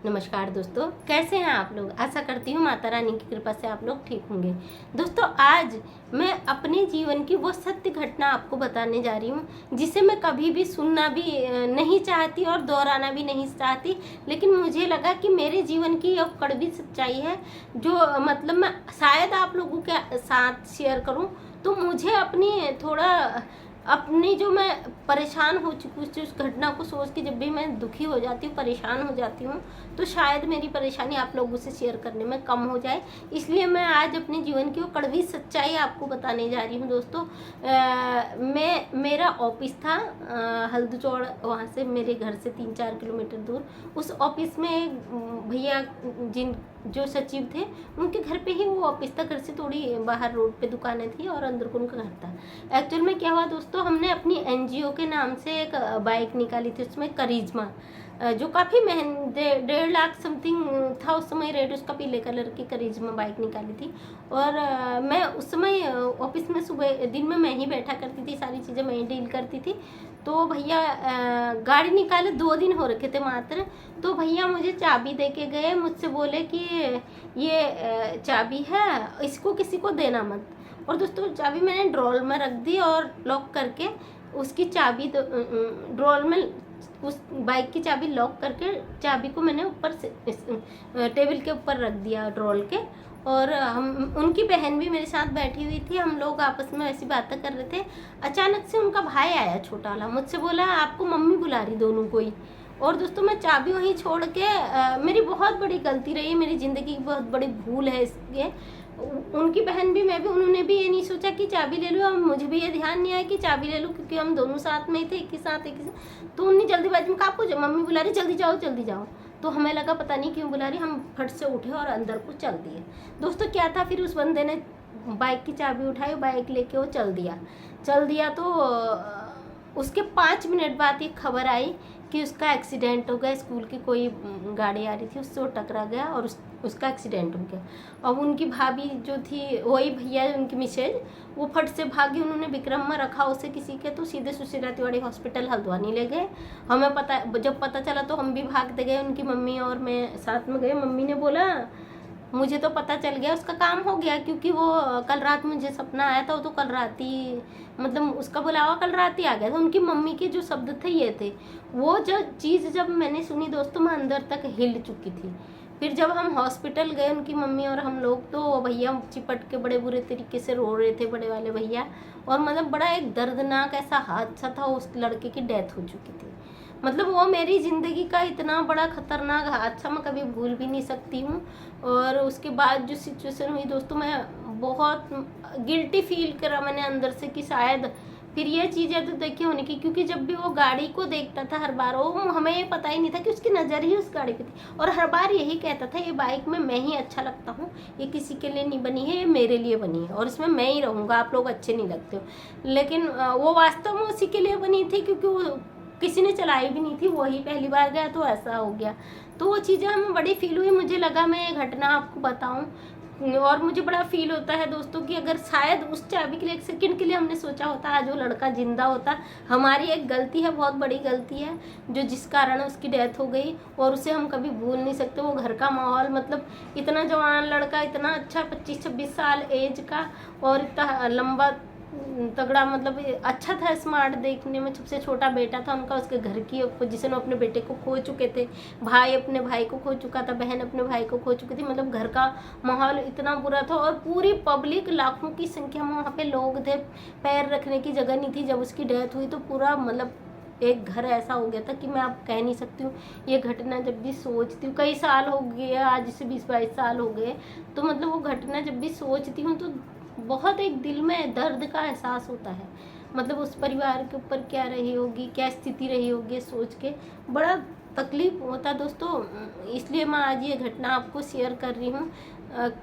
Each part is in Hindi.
नमस्कार दोस्तों, कैसे हैं आप लोग। आशा करती हूँ माता रानी की कृपा से आप लोग ठीक होंगे। दोस्तों, आज मैं अपने जीवन की वो सत्य घटना आपको बताने जा रही हूँ जिसे मैं कभी भी सुनना भी नहीं चाहती और दोहराना भी नहीं चाहती, लेकिन मुझे लगा कि मेरे जीवन की एक कड़वी सच्चाई है जो मतलब मैं शायद आप लोगों के साथ शेयर करूँ तो मुझे अपनी जो मैं परेशान हो चुकी हूँ उस घटना को सोच के जब भी मैं दुखी हो जाती हूँ, परेशान हो जाती हूँ, तो शायद मेरी परेशानी आप लोगों से शेयर करने में कम हो जाए। इसलिए मैं आज अपने जीवन की वो कड़वी सच्चाई आपको बताने जा रही हूँ। दोस्तों, मेरा ऑफिस था हल्दचौड़, वहाँ से मेरे घर से 3-4 किलोमीटर दूर। उस ऑफिस में भैया जो सचिव थे उनके घर पे ही वो ऑफिस था। घर से थोड़ी बाहर रोड पे दुकानें थी और अंदर को उनका घर था। एक्चुअल में क्या हुआ दोस्तों, हमने अपनी एनजीओ के नाम से एक बाइक निकाली थी, उसमें करिश्मा, जो काफ़ी महंगे 1.5 लाख समथिंग था उस समय रेट उसका। पीले कलर की करिश्मा बाइक निकाली थी और मैं उस समय ऑफिस में सुबह दिन में मैं ही बैठा करती थी, सारी चीज़ें मैं ही डील करती थी। तो भैया गाड़ी निकाले 2 दिन हो रखे थे मात्र, तो भैया मुझे चाबी दे के गए, मुझसे बोले कि ये चाबी है, इसको किसी को देना मत। और दोस्तों, चाबी मैंने ड्रॉर में रख दी और लॉक करके उसकी चाबी ड्रॉर में उस बाइक की चाबी लॉक करके चाबी को मैंने ऊपर से टेबल के ऊपर रख दिया ड्रॉर के। और हम उनकी बहन भी मेरे साथ बैठी हुई थी, हम लोग आपस में ऐसी बातें कर रहे थे। अचानक से उनका भाई आया छोटा वाला, मुझसे बोला आपको मम्मी बुला रही दोनों को ही। और दोस्तों, मैं चाबी वहीं छोड़ के मेरी बहुत बड़ी गलती रही, मेरी ज़िंदगी की बहुत बड़ी भूल है इसके। उनकी बहन भी मैं भी, उन्होंने भी ये नहीं सोचा कि चाबी ले लो, मुझे भी ये ध्यान नहीं आया कि चाबी ले लो, क्योंकि हम दोनों साथ में ही थे, एक ही साथ। तो उन्हें जल्दीबाजी में कहा पूछो मम्मी बुला रही, जल्दी जाओ जल्दी जाओ। तो हमें लगा पता नहीं क्यों बुला रही, हम फट से उठे और अंदर को चल दिए। दोस्तों, क्या था, फिर उस बंदे ने बाइक की चाबी उठाई, बाइक लेके वो चल दिया। तो उसके 5 मिनट बाद एक खबर आई कि उसका एक्सीडेंट हो गया। स्कूल की कोई गाड़ी आ रही थी, उससे वो टकरा गया और उसका एक्सीडेंट हो गया। अब उनकी भाभी जो थी, वही भैया उनकी मिसेज, वो फट से भागी। उन्होंने विक्रम में रखा उसे किसी के, तो सीधे सुशीला तिवारी हॉस्पिटल हल्द्वानी ले गए। जब पता चला तो हम भी भागते गए, उनकी मम्मी और मैं साथ में गए। मम्मी ने बोला मुझे तो पता चल गया, उसका काम हो गया, क्योंकि वो कल रात मुझे सपना आया था, वो तो कल रात ही मतलब उसका बुलावा कल रात ही आ गया था। उनकी मम्मी के जो शब्द थे ये थे। वो जो चीज़ जब मैंने सुनी दोस्तों, मैं अंदर तक हिल चुकी थी। फिर जब हम हॉस्पिटल गए, उनकी मम्मी और हम लोग, तो भैया चिपट के बड़े बुरे तरीके से रो रहे थे, बड़े वाले भैया। और मतलब बड़ा एक दर्दनाक ऐसा हादसा था, उस लड़के की डेथ हो चुकी थी। मतलब वो मेरी ज़िंदगी का इतना बड़ा खतरनाक हादसा मैं कभी भूल भी नहीं सकती हूँ। और उसके बाद जो सिचुएशन हुई दोस्तों, मैं बहुत गिल्टी फील करा मैंने अंदर से कि शायद फिर ये चीज़ें तो देखी होने की, क्योंकि जब भी वो गाड़ी को देखता था हर बार, वो हमें ये पता ही नहीं था कि उसकी नज़र ही उस गाड़ी पे थी। और हर बार यही कहता था ये बाइक में मैं ही अच्छा लगता हूँ, ये किसी के लिए नहीं बनी है, ये मेरे लिए बनी है और इसमें मैं ही रहूँगा, आप लोग अच्छे नहीं लगते हो। लेकिन वो वास्तव में उसी के लिए बनी थी, क्योंकि वो किसी ने चलाई भी नहीं थी, वही पहली बार गया तो ऐसा हो गया। तो वो चीज़ें हमें बड़ी फील हुई। मुझे लगा मैं ये घटना आपको बताऊं, और मुझे बड़ा फील होता है दोस्तों कि अगर शायद उस चाबी के लिए एक सेकंड के लिए हमने सोचा होता, आज वो लड़का जिंदा होता। हमारी एक गलती है, बहुत बड़ी गलती है, जो जिस कारण उसकी डेथ हो गई, और उसे हम कभी भूल नहीं सकते। वो घर का माहौल, मतलब इतना जवान लड़का, इतना अच्छा 25-26 साल एज का, और इतना लंबा तगड़ा, मतलब अच्छा था, स्मार्ट देखने में। सबसे छोटा बेटा था उनका, उसके घर की पोजीशन, अपने बेटे को खो चुके थे, भाई अपने भाई को खो चुका था, बहन अपने भाई को खो चुकी थी। मतलब घर का माहौल इतना बुरा था, और पूरी पब्लिक, लाखों की संख्या में वहाँ पे लोग थे, पैर रखने की जगह नहीं थी। जब उसकी डेथ हुई तो पूरा मतलब एक घर ऐसा हो गया था कि मैं आप कह नहीं सकती हूँ। ये घटना जब भी सोचती हूँ, कई साल हो गए, आज से 20-22 साल हो गए, तो मतलब वो घटना जब भी सोचती हूँ तो बहुत एक दिल में दर्द का एहसास होता है। मतलब उस परिवार के ऊपर क्या रही होगी, क्या स्थिति रही होगी, सोच के बड़ा तकलीफ होता दोस्तों। इसलिए मैं आज ये घटना आपको शेयर कर रही हूँ,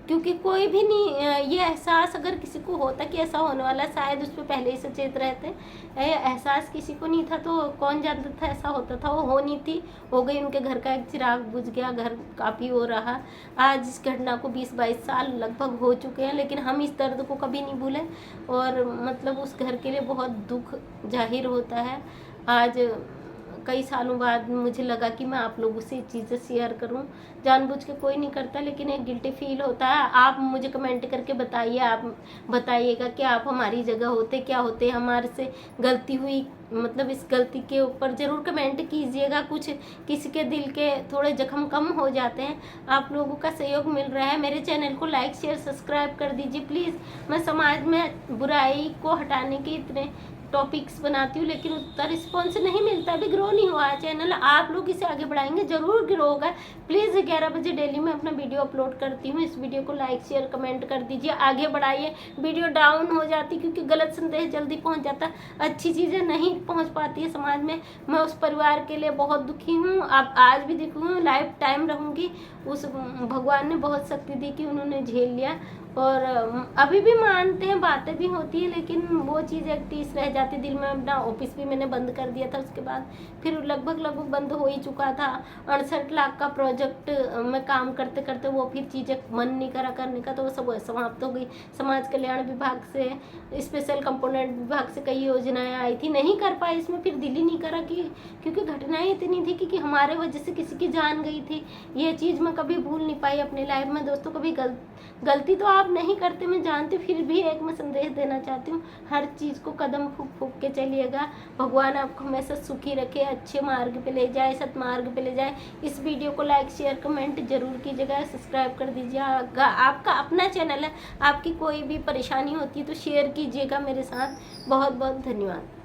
क्योंकि कोई भी नहीं, ये एहसास अगर किसी को होता कि ऐसा होने वाला है, शायद उस पर पहले ही सचेत रहते। एहसास किसी को नहीं था तो कौन जानता था ऐसा होता था। वो हो नहीं थी, हो गई, उनके घर का एक चिराग बुझ गया, घर काफ़ी हो रहा। आज इस घटना को 20-22 साल लगभग हो चुके हैं, लेकिन हम इस दर्द को कभी नहीं भूले, और मतलब उस घर के लिए बहुत दुख जाहिर होता है। आज कई सालों बाद मुझे लगा कि मैं आप लोगों से ये चीज़ें शेयर करूं। जानबूझ के कोई नहीं करता, लेकिन एक गिल्टी फील होता है। आप मुझे कमेंट करके बताइए, आप बताइएगा कि आप हमारी जगह होते क्या होते, हमारे से गलती हुई, मतलब इस गलती के ऊपर ज़रूर कमेंट कीजिएगा। कुछ किसी के दिल के थोड़े जख्म कम हो जाते हैं। आप लोगों का सहयोग मिल रहा है। मेरे चैनल को लाइक शेयर सब्सक्राइब कर दीजिए प्लीज़। मैं समाज में बुराई को हटाने के इतने टॉपिक्स बनाती हूँ, लेकिन उतना रिस्पॉन्स नहीं मिलता, अभी ग्रो नहीं हुआ है चैनल। आप लोग इसे आगे बढ़ाएंगे, ज़रूर ग्रो होगा। प्लीज़ 11 बजे डेली मैं अपना वीडियो अपलोड करती हूँ। इस वीडियो को लाइक शेयर कमेंट कर दीजिए, आगे बढ़ाइए। वीडियो डाउन हो जाती क्योंकि गलत संदेश जल्दी पहुँच जाता, अच्छी चीज़ें नहीं पहुँच पाती है समाज में। मैं उस परिवार के लिए बहुत दुखी हूँ। अब आज भी दुखी हूँ, लाइफ टाइम रहूँगी। उस भगवान ने बहुत शक्ति दी कि उन्होंने झेल लिया, और अभी भी मानते हैं, बातें भी होती है, लेकिन वो चीज़ एक टीस रह जाती दिल में। अपना ऑफिस भी मैंने बंद कर दिया था, उसके बाद फिर लगभग बंद हो ही चुका था। 68 लाख का प्रोजेक्ट में काम करते करते वो फिर चीज़ें मन नहीं करा करने का, तो वो सब समाप्त हो गई। समाज कल्याण विभाग से, स्पेशल कंपोनेंट विभाग से कई योजनाएं आई थी, नहीं कर पाई इसमें, फिर दिल ही नहीं करा कि क्योंकि घटनाएं इतनी थी कि हमारे वजह से किसी की जान गई थी। ये चीज़ मैं कभी भूल नहीं पाई अपनी लाइफ में। दोस्तों, कभी गलती तो आप नहीं करते, मैं जानती हूँ, फिर भी एक मैं संदेश देना चाहती हूँ, हर चीज़ को कदम फूक फूक के चलिएगा। भगवान आपको हमेशा सुखी रखे, अच्छे मार्ग पे ले जाए, सतमार्ग पे ले जाए। इस वीडियो को लाइक शेयर कमेंट जरूर कीजिएगा, सब्सक्राइब कर दीजिएगा। आपका अपना चैनल है, आपकी कोई भी परेशानी होती है तो शेयर कीजिएगा मेरे साथ। बहुत बहुत धन्यवाद।